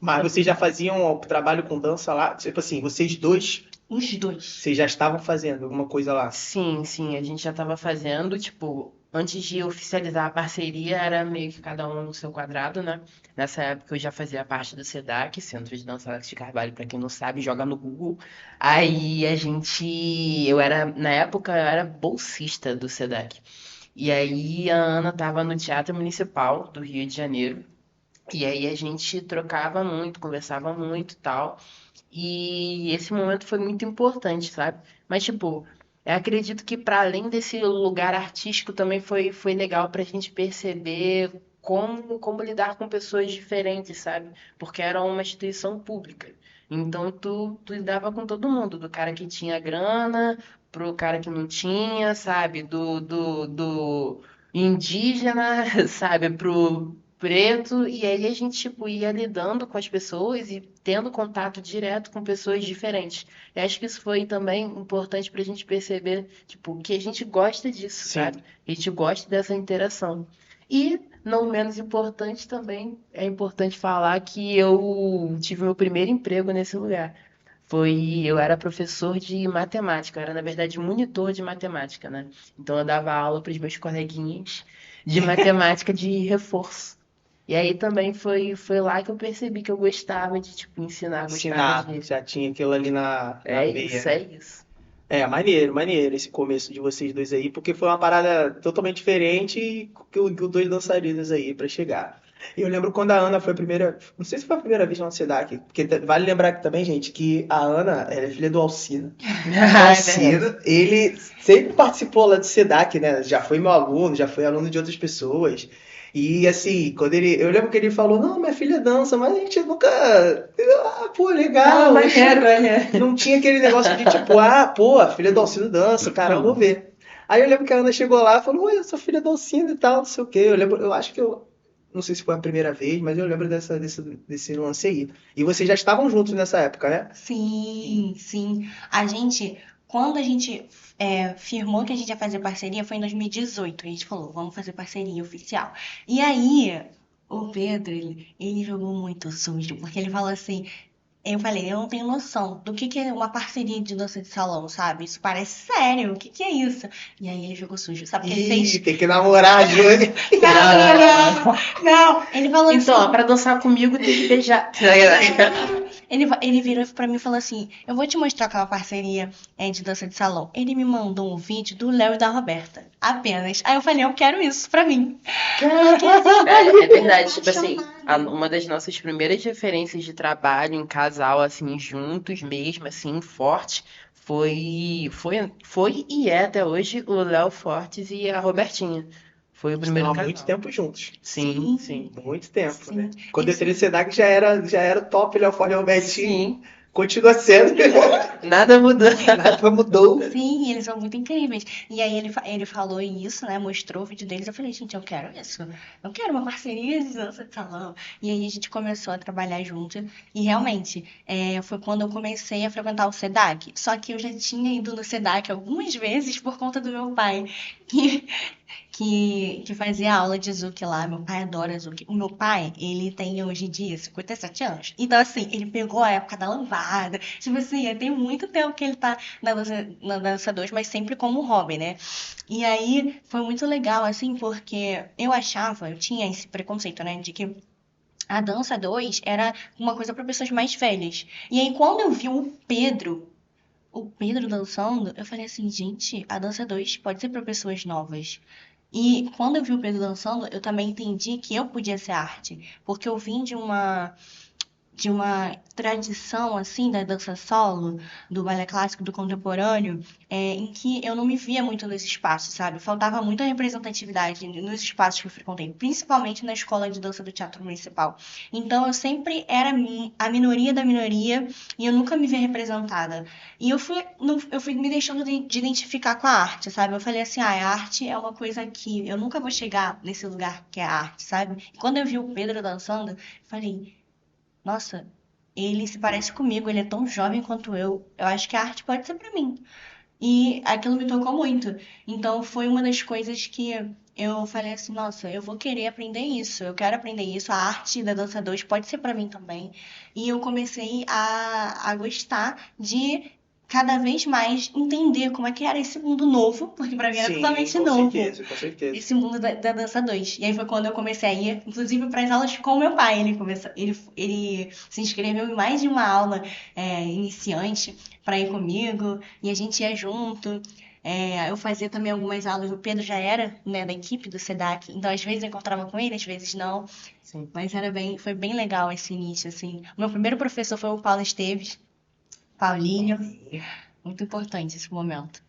Mas vocês já faziam o trabalho com dança lá? Tipo assim, vocês dois, Os dois. vocês já estavam fazendo alguma coisa lá? Sim, sim, a gente já estava fazendo, tipo, antes de oficializar a parceria, era meio que cada um no seu quadrado, né? Nessa época eu já fazia parte do SEDAC, Centro de Dança Alex de Carvalho, para quem não sabe, joga no Google. Aí na época, eu era bolsista do SEDAC. E aí a Ana estava no Teatro Municipal do Rio de Janeiro. E aí a gente trocava muito, conversava muito e tal. E esse momento foi muito importante, sabe? Mas, tipo, eu acredito que para além desse lugar artístico também foi legal pra gente perceber como lidar com pessoas diferentes, sabe? Porque era uma instituição pública. Então tu lidava com todo mundo, do cara que tinha grana, pro cara que não tinha, sabe? Do indígena, sabe? Pro preto, e aí a gente, tipo, ia lidando com as pessoas e tendo contato direto com pessoas diferentes. Eu acho que isso foi também importante pra gente perceber, tipo, que a gente gosta disso, Sim. sabe? A gente gosta dessa interação. E, não menos importante também, é importante falar que eu tive meu primeiro emprego nesse lugar. Eu era professor de matemática, eu era, na verdade, monitor de matemática, né? Então eu dava aula para os meus coleguinhas de matemática de reforço. E aí também foi lá que eu percebi que eu gostava de, tipo, ensinar, gostava Ensinar, de. já tinha aquilo ali na É veia, isso, né? é isso. É, maneiro, maneiro esse começo de vocês dois aí, porque foi uma parada totalmente diferente que os dois dançarinos aí pra chegar. E eu lembro quando a Ana foi a primeira, não sei se foi a primeira vez no SEDAC, porque vale lembrar aqui também, gente, que a Ana, ela é filha do Alcino. O É verdade. Alcino, ele sempre participou lá do SEDAC, né? Já foi meu aluno, já foi aluno de outras pessoas. E assim, eu lembro que ele falou, não, minha filha dança, mas a gente nunca, ah, pô, Ah, legal, maneiro, maneiro. não tinha aquele negócio de tipo, ah, pô, a filha do Alcino dança, cara, eu vou ver. Aí eu lembro que a Ana chegou lá e falou, ué, eu sou filha do Alcino e tal, não sei o quê. Eu lembro, eu acho que eu, não sei se foi a primeira vez, mas eu lembro desse lance aí. E vocês já estavam juntos nessa época, né? Sim, sim. Quando a gente firmou que a gente ia fazer parceria, foi em 2018. A gente falou, vamos fazer parceria oficial. E aí, o Pedro, ele jogou muito sujo, porque ele falou assim. Eu falei, eu não tenho noção do que é uma parceria de dança de salão, sabe? Isso parece sério, o que é isso? E aí ele jogou sujo, sabe o que ele Ih, fez? tem que namorar, Júlia. Não, não, não, não. Ele falou Então, ó, assim. pra dançar comigo tem que beijar. Ele virou pra mim e falou assim: eu vou te mostrar aquela parceria de dança de salão. Ele me mandou um vídeo do Léo e da Roberta. Apenas. Aí eu falei, eu quero isso pra mim. Porque assim, É verdade, tipo assim, apaixonada. uma das nossas primeiras referências de trabalho em casal, assim, juntos mesmo, assim, forte, foi e é até hoje o Léo Fortes e a Robertinha. Foi o Estão primeiro há muito casal. tempo juntos. Sim, Sim, sim. Muito tempo, né? sim. Quando eu Eles entrei no SEDAC já era top, Léo Ford Alberti Sim, continua sendo. nada mudou. Nada mudou. Sim, eles são muito incríveis. E aí ele falou isso, né? Mostrou o vídeo deles. Eu falei, gente, eu quero isso. Eu quero uma parceria de dança de salão. E aí a gente começou a trabalhar junto. E realmente, foi quando eu comecei a frequentar o SEDAC. Só que eu já tinha ido no SEDAC algumas vezes por conta do meu pai. Que que fazia aula de Zuki lá. Meu pai adora Zuki. O meu pai, ele tem hoje em dia 57 anos. Então, assim, ele pegou a época da lambada. Tipo assim, tem muito tempo que ele tá na dança 2, mas sempre como hobby, né? E aí foi muito legal, assim, porque eu tinha esse preconceito, né, de que a dança 2 era uma coisa para pessoas mais velhas. E aí, quando eu vi o Pedro dançando, eu falei assim, gente, a dança 2 pode ser para pessoas novas. E quando eu vi o Pedro dançando, eu também entendi que eu podia ser arte, porque eu vim de uma tradição assim da dança solo, do balé clássico, do contemporâneo, em que eu não me via muito nesse espaço, sabe? Faltava muita representatividade nos espaços que eu frequentei, principalmente na escola de dança do Teatro Municipal. Então eu sempre era a minoria da minoria e eu nunca me via representada. E eu fui me deixando de identificar com a arte, sabe? Eu falei assim, a arte é uma coisa que eu nunca vou chegar nesse lugar que é a arte, sabe? E quando eu vi o Pedro dançando, eu falei, nossa, ele se parece comigo, ele é tão jovem quanto eu. Eu acho que a arte pode ser pra mim. E aquilo me tocou muito. Então foi uma das coisas que eu falei assim, nossa, eu vou querer aprender isso, eu quero aprender isso, a arte da dança 2 pode ser pra mim também. E eu comecei a gostar de cada vez mais entender como é que era esse mundo novo, porque pra mim era Sim, totalmente com novo, certeza, com certeza. esse mundo da dança 2. E aí foi quando eu comecei a ir, inclusive, para as aulas com o meu pai. Ele se inscreveu em mais de uma aula iniciante para ir comigo, e a gente ia junto. Eu fazia também algumas aulas, o Pedro já era, né, da equipe do SEDAC, então às vezes eu encontrava com ele, às vezes não, Sim. mas foi bem legal esse início, assim. O meu primeiro professor foi o Paulo Esteves, Paulinho, muito importante esse momento.